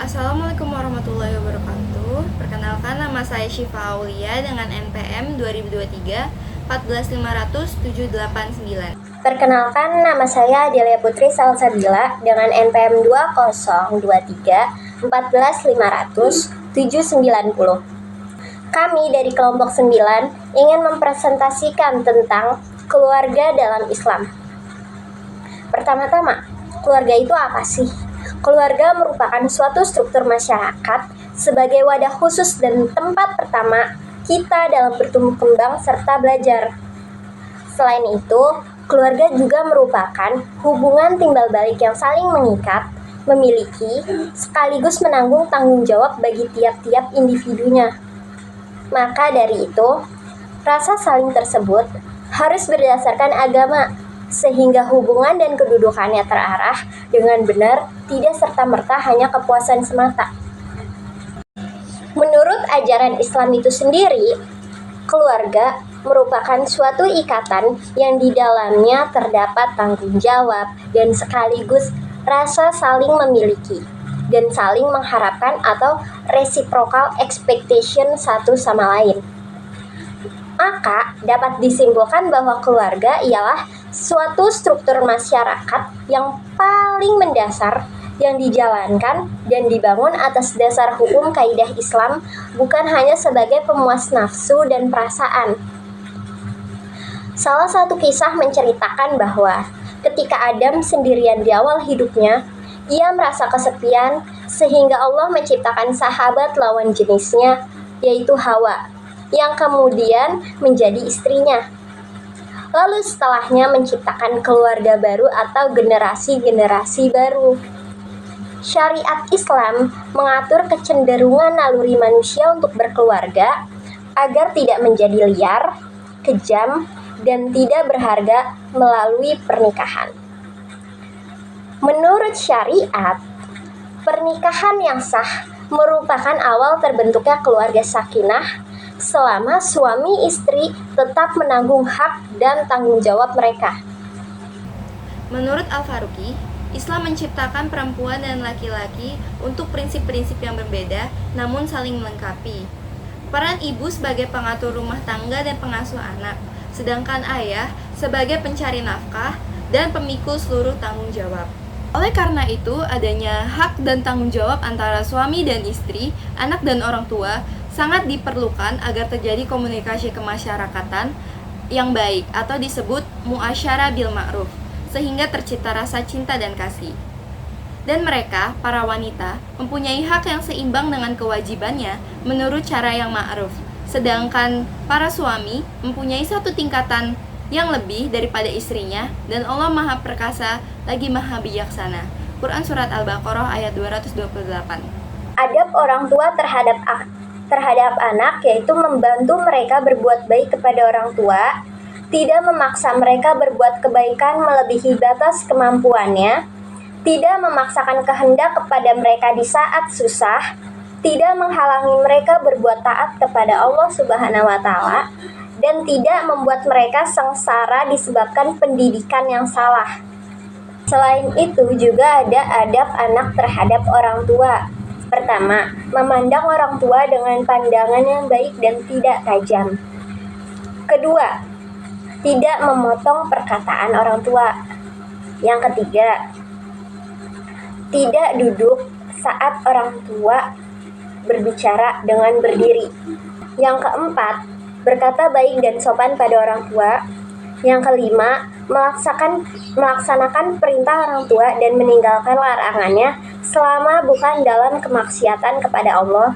Assalamualaikum warahmatullahi wabarakatuh. Perkenalkan, nama saya Syifa Aulia dengan NPM 2023 14500 789. Perkenalkan, nama saya Delia Putri Salsabila dengan NPM 2023 14500 790. Kami dari kelompok 9 ingin mempresentasikan tentang keluarga dalam Islam. Pertama-tama, keluarga itu apa sih? Keluarga merupakan suatu struktur masyarakat sebagai wadah khusus dan tempat pertama kita dalam bertumbuh kembang serta belajar. Selain itu, keluarga juga merupakan hubungan timbal balik yang saling mengikat, memiliki, sekaligus menanggung tanggung jawab bagi tiap-tiap individunya. Maka dari itu, rasa saling tersebut harus berdasarkan agama, sehingga hubungan dan kedudukannya terarah dengan benar, tidak serta-merta hanya kepuasan semata. Menurut ajaran Islam itu sendiri, keluarga merupakan suatu ikatan yang di dalamnya terdapat tanggung jawab dan sekaligus rasa saling memiliki dan saling mengharapkan atau reciprocal expectation satu sama lain. Maka dapat disimpulkan bahwa keluarga ialah suatu struktur masyarakat yang paling mendasar yang dijalankan dan dibangun atas dasar hukum kaidah Islam, bukan hanya sebagai pemuas nafsu dan perasaan. Salah satu kisah menceritakan bahwa ketika Adam sendirian di awal hidupnya, ia merasa kesepian sehingga Allah menciptakan sahabat lawan jenisnya, yaitu Hawa, yang kemudian menjadi istrinya. Lalu setelahnya menciptakan keluarga baru atau generasi-generasi baru. Syariat Islam mengatur kecenderungan naluri manusia untuk berkeluarga agar tidak menjadi liar, kejam, dan tidak berharga melalui pernikahan. Menurut syariat, pernikahan yang sah merupakan awal terbentuknya keluarga sakinah selama suami istri tetap menanggung hak dan tanggung jawab mereka. Menurut Al-Faruqi, Islam menciptakan perempuan dan laki-laki untuk prinsip-prinsip yang berbeda namun saling melengkapi. Peran ibu sebagai pengatur rumah tangga dan pengasuh anak, sedangkan ayah sebagai pencari nafkah dan pemikul seluruh tanggung jawab. Oleh karena itu, adanya hak dan tanggung jawab antara suami dan istri, anak dan orang tua sangat diperlukan agar terjadi komunikasi kemasyarakatan yang baik atau disebut muasyarah bil ma'ruf, sehingga tercipta rasa cinta dan kasih. Dan mereka, para wanita, mempunyai hak yang seimbang dengan kewajibannya menurut cara yang ma'ruf, sedangkan para suami mempunyai satu tingkatan yang lebih daripada istrinya, dan Allah Maha Perkasa lagi Maha Bijaksana. Quran Surat Al-Baqarah ayat 228. Adab orang tua terhadap anak yaitu membantu mereka berbuat baik kepada orang tua, tidak memaksa mereka berbuat kebaikan melebihi batas kemampuannya, tidak memaksakan kehendak kepada mereka di saat susah, tidak menghalangi mereka berbuat taat kepada Allah Subhanahu wa Ta'ala, dan tidak membuat mereka sengsara disebabkan pendidikan yang salah. Selain itu juga ada adab anak terhadap orang tua. Pertama, memandang orang tua dengan pandangan yang baik dan tidak tajam. Kedua, tidak memotong perkataan orang tua. Yang ketiga, tidak duduk saat orang tua berbicara dengan berdiri. Yang keempat, berkata baik dan sopan pada orang tua. Yang kelima, melaksanakan perintah orang tua dan meninggalkan larangannya selama bukan dalam kemaksiatan kepada Allah.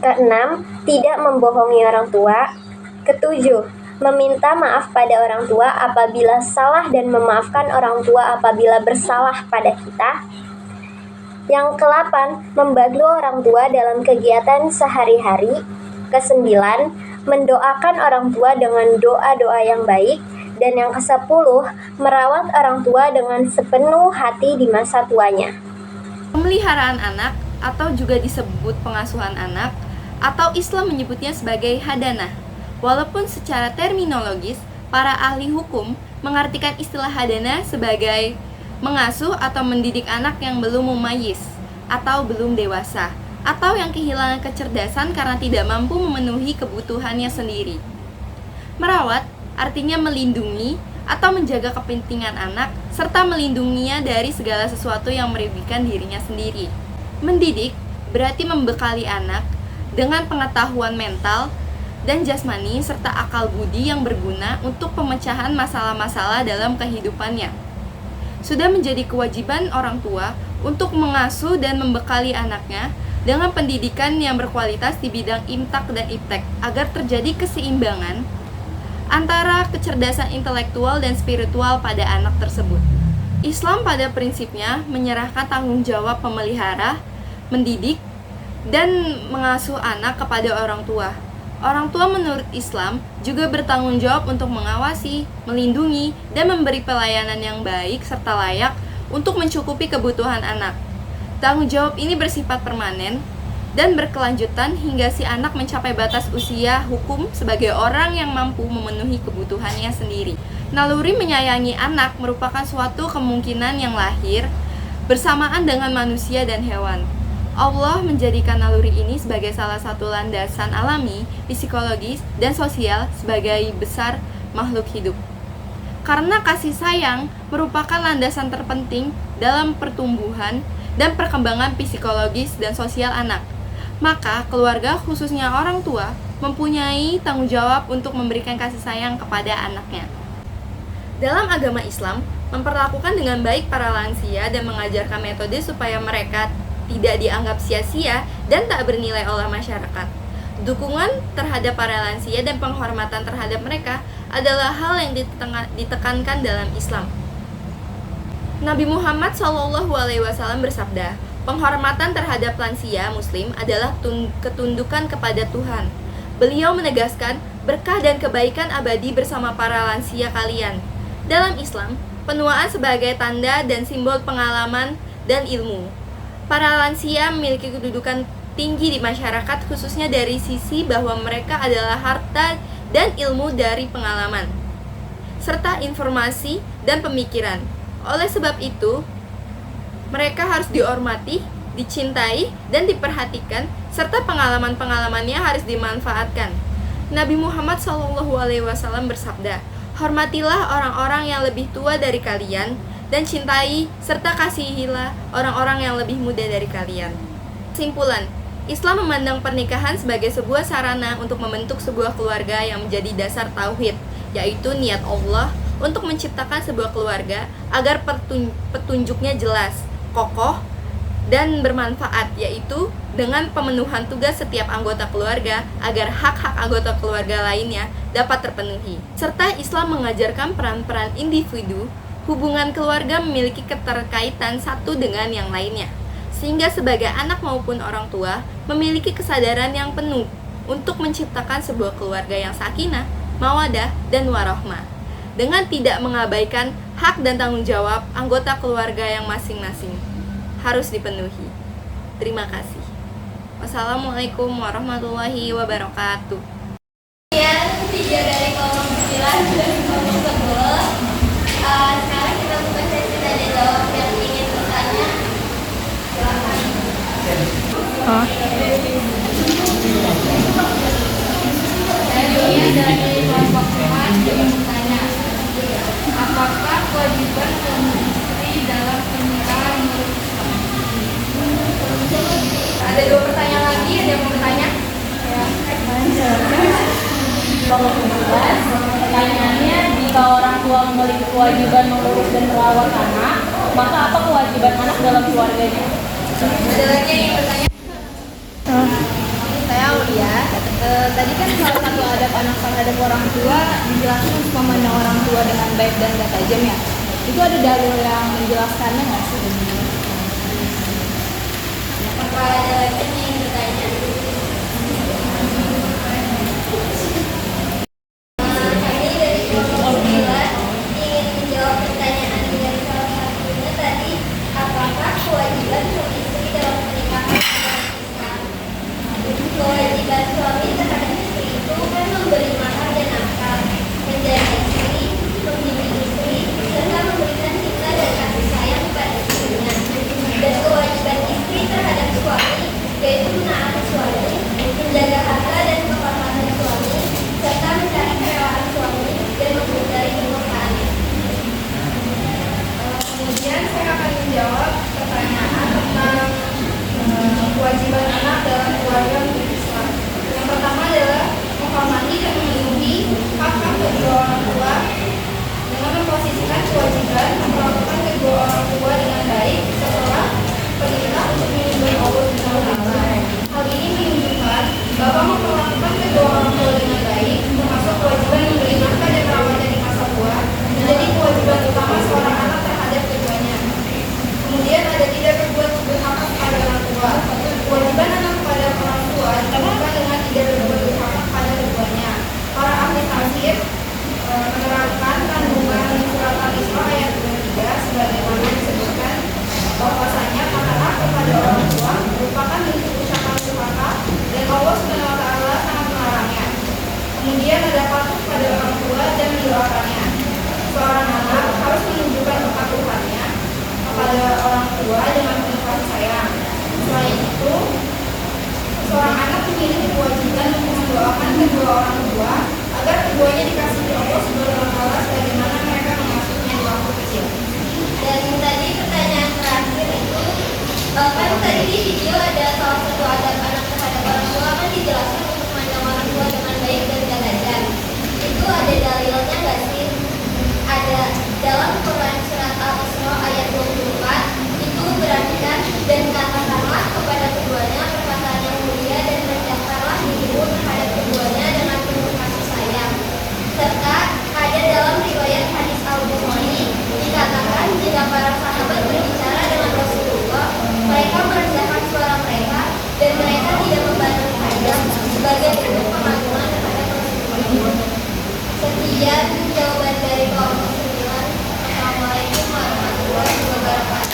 Keenam, tidak membohongi orang tua. Ketujuh, meminta maaf pada orang tua apabila salah dan memaafkan orang tua apabila bersalah pada kita. Yang kelapan, membantu orang tua dalam kegiatan sehari-hari. Kesembilan, mendoakan orang tua dengan doa-doa yang baik. Dan yang kesepuluh, merawat orang tua dengan sepenuh hati di masa tuanya. Pemeliharaan anak atau juga disebut pengasuhan anak, atau Islam menyebutnya sebagai hadanah. Walaupun secara terminologis, para ahli hukum mengartikan istilah hadanah sebagai mengasuh atau mendidik anak yang belum mumayyiz atau belum dewasa, atau yang kehilangan kecerdasan karena tidak mampu memenuhi kebutuhannya sendiri. Merawat artinya melindungi atau menjaga kepentingan anak serta melindunginya dari segala sesuatu yang merugikan dirinya sendiri. Mendidik berarti membekali anak dengan pengetahuan mental dan jasmani serta akal budi yang berguna untuk pemecahan masalah-masalah dalam kehidupannya. Sudah menjadi kewajiban orang tua untuk mengasuh dan membekali anaknya dengan pendidikan yang berkualitas di bidang imtak dan iptek agar terjadi keseimbangan antara kecerdasan intelektual dan spiritual pada anak tersebut. Islam pada prinsipnya menyerahkan tanggung jawab memelihara, mendidik, dan mengasuh anak kepada orang tua. Orang tua menurut Islam juga bertanggung jawab untuk mengawasi, melindungi, dan memberi pelayanan yang baik serta layak untuk mencukupi kebutuhan anak. Tanggung jawab ini bersifat permanen dan berkelanjutan hingga si anak mencapai batas usia hukum sebagai orang yang mampu memenuhi kebutuhannya sendiri. Naluri menyayangi anak merupakan suatu kemungkinan yang lahir bersamaan dengan manusia dan hewan. Allah menjadikan naluri ini sebagai salah satu landasan alami, psikologis, dan sosial sebagai besar makhluk hidup. Karena kasih sayang merupakan landasan terpenting dalam pertumbuhan dan perkembangan psikologis dan sosial anak, maka keluarga khususnya orang tua mempunyai tanggung jawab untuk memberikan kasih sayang kepada anaknya. Dalam agama Islam, memperlakukan dengan baik para lansia dan mengajarkan metode supaya mereka tidak dianggap sia-sia dan tak bernilai oleh masyarakat. Dukungan terhadap para lansia dan penghormatan terhadap mereka adalah hal yang ditekankan dalam Islam. Nabi Muhammad SAW bersabda, penghormatan terhadap lansia Muslim adalah ketundukan kepada Tuhan. Beliau menegaskan berkah dan kebaikan abadi bersama para lansia kalian. Dalam Islam, penuaan sebagai tanda dan simbol pengalaman dan ilmu. Para lansia memiliki kedudukan tinggi di masyarakat khususnya dari sisi bahwa mereka adalah harta dan ilmu dari pengalaman serta informasi dan pemikiran. Oleh sebab itu, mereka harus dihormati, dicintai, dan diperhatikan serta pengalaman-pengalamannya harus dimanfaatkan. Nabi Muhammad SAW bersabda, hormatilah orang-orang yang lebih tua dari kalian dan cintai serta kasihilah orang-orang yang lebih muda dari kalian. Kesimpulan, Islam memandang pernikahan sebagai sebuah sarana untuk membentuk sebuah keluarga yang menjadi dasar tauhid, yaitu niat Allah untuk menciptakan sebuah keluarga agar petunjuknya jelas, kokoh, dan bermanfaat, yaitu dengan pemenuhan tugas setiap anggota keluarga agar hak-hak anggota keluarga lainnya dapat terpenuhi. Serta Islam mengajarkan peran-peran individu. Hubungan keluarga memiliki keterkaitan satu dengan yang lainnya, sehingga sebagai anak maupun orang tua memiliki kesadaran yang penuh untuk menciptakan sebuah keluarga yang sakinah, mawadah, dan warahmah, dengan tidak mengabaikan hak dan tanggung jawab anggota keluarga yang masing-masing harus dipenuhi. Terima kasih. Wassalamualaikum warahmatullahi wabarakatuh. Sekian video dari kelompok 9 dan kelompok 10. Sekarang kita buka sesi tanya jawab yang ingin bertanya. Silakan. Selanjutnya dari kelompok 4 ingin bertanya, apakah kewajiban suami istri dalam pernikahan menurut Islam? Ada 2 pertanyaan lagi, ada yang mau bertanya? Pertanyaannya, jika orang tua memiliki kewajiban mengurus dan merawat anak, maka apa kewajiban anak dalam keluarganya? Ada lagi yang bertanya? Saya Aulia. Tadi kan salah satu adab anak terhadap orang tua dijelaskan untuk memandang orang tua dengan baik dan gak tajam ya. Itu ada dalil yang menjelaskannya nggak sih? Apa ada lagi yang ingin bertanya? Kami dari kelompok 9 ingin menjawab pertanyaan dari salah satunya tadi, apakah kewajiban suami istri dalam pernikahan dalam Islam? Kewajiban suami terhadap istri itu kan memberi mahar dan nafkah, menjaga istri, membimbing istri, serta memberikan cinta dan kasih sayang memiliki kewajiban untuk mendoakan kedua orang tua agar keduanya dikasihi Allah Subhanahu wa taala sebagaimana mereka mengasuhnya di waktu kecil. Dan tadi pertanyaan terakhir itu kan tadi di video ada salah satu adab anak terhadap orang tua kan dijelaskan untuk memandang orang tua dengan baik dan gak tajam. Itu ada dalilnya nggak sih? Ada dalam Quran surat Al-Isra ayat 24 itu berartikan dan katakanlah kepada keduanya perkataan yang mulia dan rendahkanlah dirimu terhadap keduanya dengan penuh kasih sayang. Serta ada dalam riwayat hadis Al-Bukhari dikatakan jika para sahabat berbicara dengan Rasulullah, mereka merendahkan suara mereka dan mereka tidak membantah tajam sebagai bentuk pengagungan terhadap Rasulullah. Sekian jawaban dari kelompok 9. Assalamualaikum warahmatullahi wabarakatuh.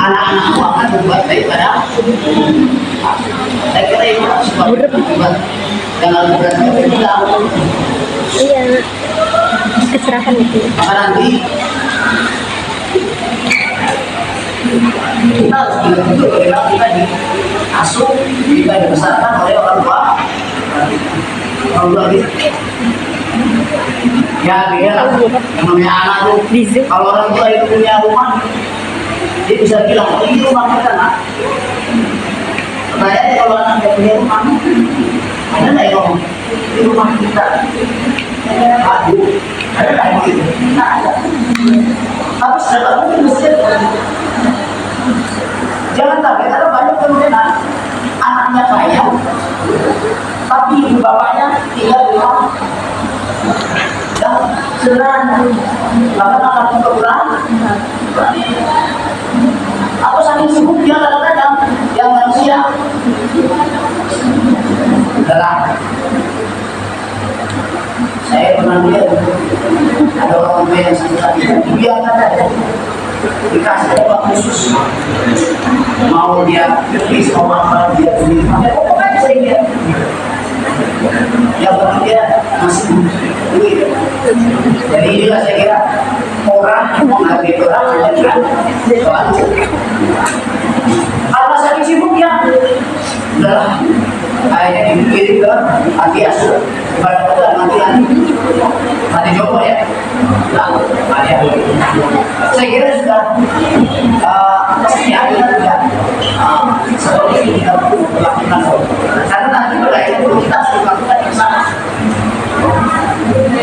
Anak-anak akan berbuat baik pada saya kira itu sebuah berbuat dengan berarti berbilang Iya, keserahan itu. maka nanti kita harus betul bagaimana kita diasuh, kita dibesarkan oleh orang tua gitu. Ya beda lah, yang namanya anak tuh kalau orang tua itu punya rumah dia bisa bilang, oh ini rumah kita nak. Pertanyaannya kalau anak tidak punya rumah, ada nggak yang ngomong? Ini rumah kita. Aduh, ada nggak yang gitu? Nggak ada. Tapi secara mungkin mesti jangan sampai karena banyak kemudian anaknya kaya, tapi ibu bapaknya tinggal di rumah. Dan sederhana, bahkan akan kekurangan. Atau saking sibuk dia kadang-kadang yang manusia adalah saya pernah lihat ada orang tua yang sangat dibiarkan aja dikasih uang khusus mau dia beli mau apa dia beli pokoknya saya lihat yang penting dia masih duit. Jadi inilah saya kira orang menghargai orang adalah soal karena saking sibuknya udahlah akhirnya dikirim ke panti asuhan kepada kita nanti coba ya saya kira sudah mestinya kita tidak seperti ini kita melakukan karena nanti pada itu kita harus melakukan yang sama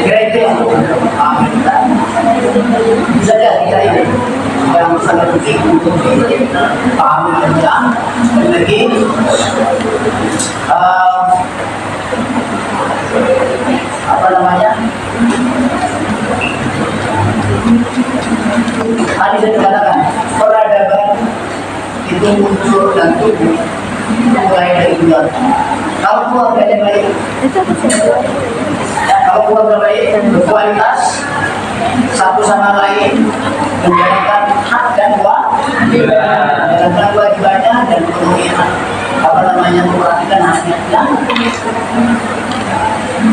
kira itu yang kita bisa jadi kita ini yang sangat penting untuk dipahami dan lagi apa namanya tadi saya katakan peradaban itu muncul dan tumbuh mulai dari bulan kalau keluarga baik kalau keluarga baik berkualitas satu sama lain menjalankan hak dan kewajibannya dan penuhian apa namanya memperhatikan haknya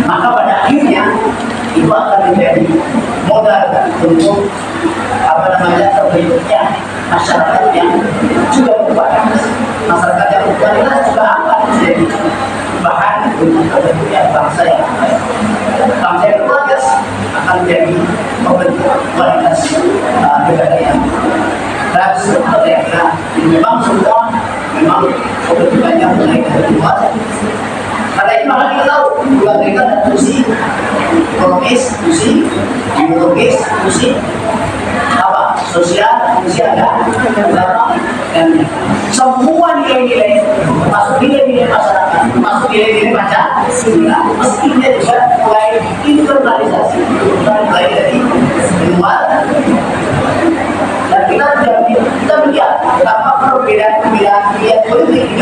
maka pada akhirnya itu akan menjadi modal untuk apa namanya terbentuknya masyarakat yang juga berkualitas. Masyarakat yang berkualitas juga akan menjadi bahan untuk terbentuknya bangsa yang berkualitas akan menjadi pembentuk kualitas negara yang bagus. Memang semua memang pembentukannya mulai dari luar. Karena itu maka kita tahu keluarga kita ada fungsi ekonomis, fungsi biologis, fungsi apa sosial, fungsi agama dan semua nilai-nilai termasuk nilai-nilai masyarakat, termasuk nilai-nilai Pancasila mestinya juga mulai internalisasi, mulai dari luar dan kita melihat betapa perbedaan-perbedaan politik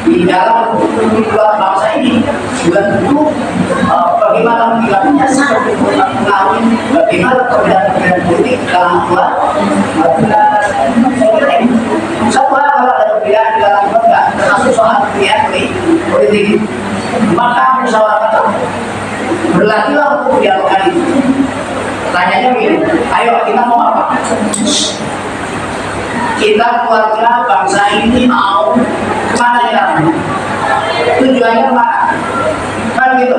di dalam dua bangsa ini juga tentu bagaimana mengilapinya sangat mempengaruhi bagaimana perbedaan-perbedaan politik dalam dua satu hal kalau ada perbedaan di dalam dua termasuk soal pilihan politik maka musyawarah berlatihlah untuk dialogkan itu Tanyanya begini, ayo kita mau apa? Kita keluarga bangsa ini mau kemana ya? Tujuannya kemana? Kan gitu.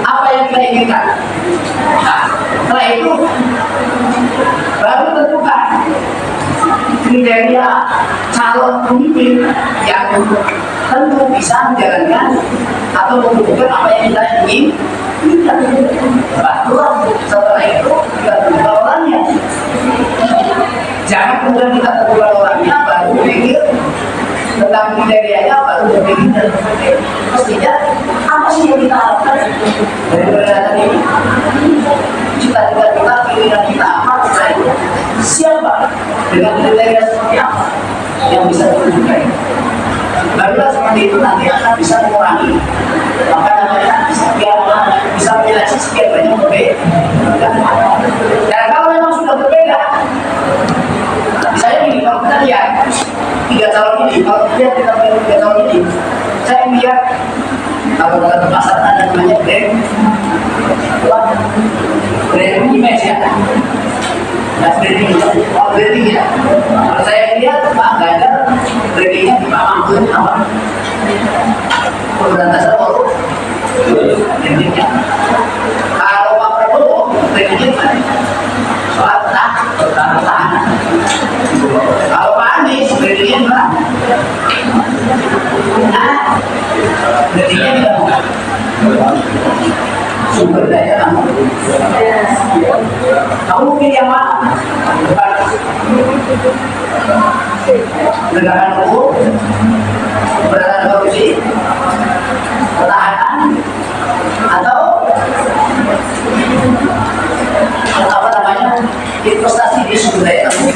Apa yang kita inginkan? Nah, setelah itu baru tentukan kriteria calon pemimpin yang tentu bisa menjalankan atau menunjukkan apa yang kita ingin. Baru setelah itu kita tentukan orangnya. Jangan kemudian kita tentukan orangnya baru berpikir tentang kriterianya, baru berpikir mestinya apa sih yang kita harapkan dari pernyataan ini. Cita-cita kita, keinginan kita apa, siapa dengan kriteria seperti apa yang bisa ditunjukkan. Barulah seperti itu nanti akan bisa mengurangi maka namanya sekian bisa menjelaskan sekian banyak berbeda. Dan kalau memang sudah berbeda, misalnya ini kalau kita lihat 3 calon ini, kalau kita pilih 3 calon ini, saya lihat kalau kita pasar ada namanya brand image ya. Branding ya. Kalau saya lihat Pak Ganjar brandingnya di Pak Mahfud apa? Pemberantasan korupsi. Brandingnya. Kalau Pak Prabowo brandingnya soal pertahanan. Kalau Pak Anies brandingnya apa? Brandingnya tidak sumber daya kamu. Kamu pilih yang mana? Penegakan hukum, pemberantasan korupsi, pertahanan, atau apa namanya investasi di sumber daya kamu.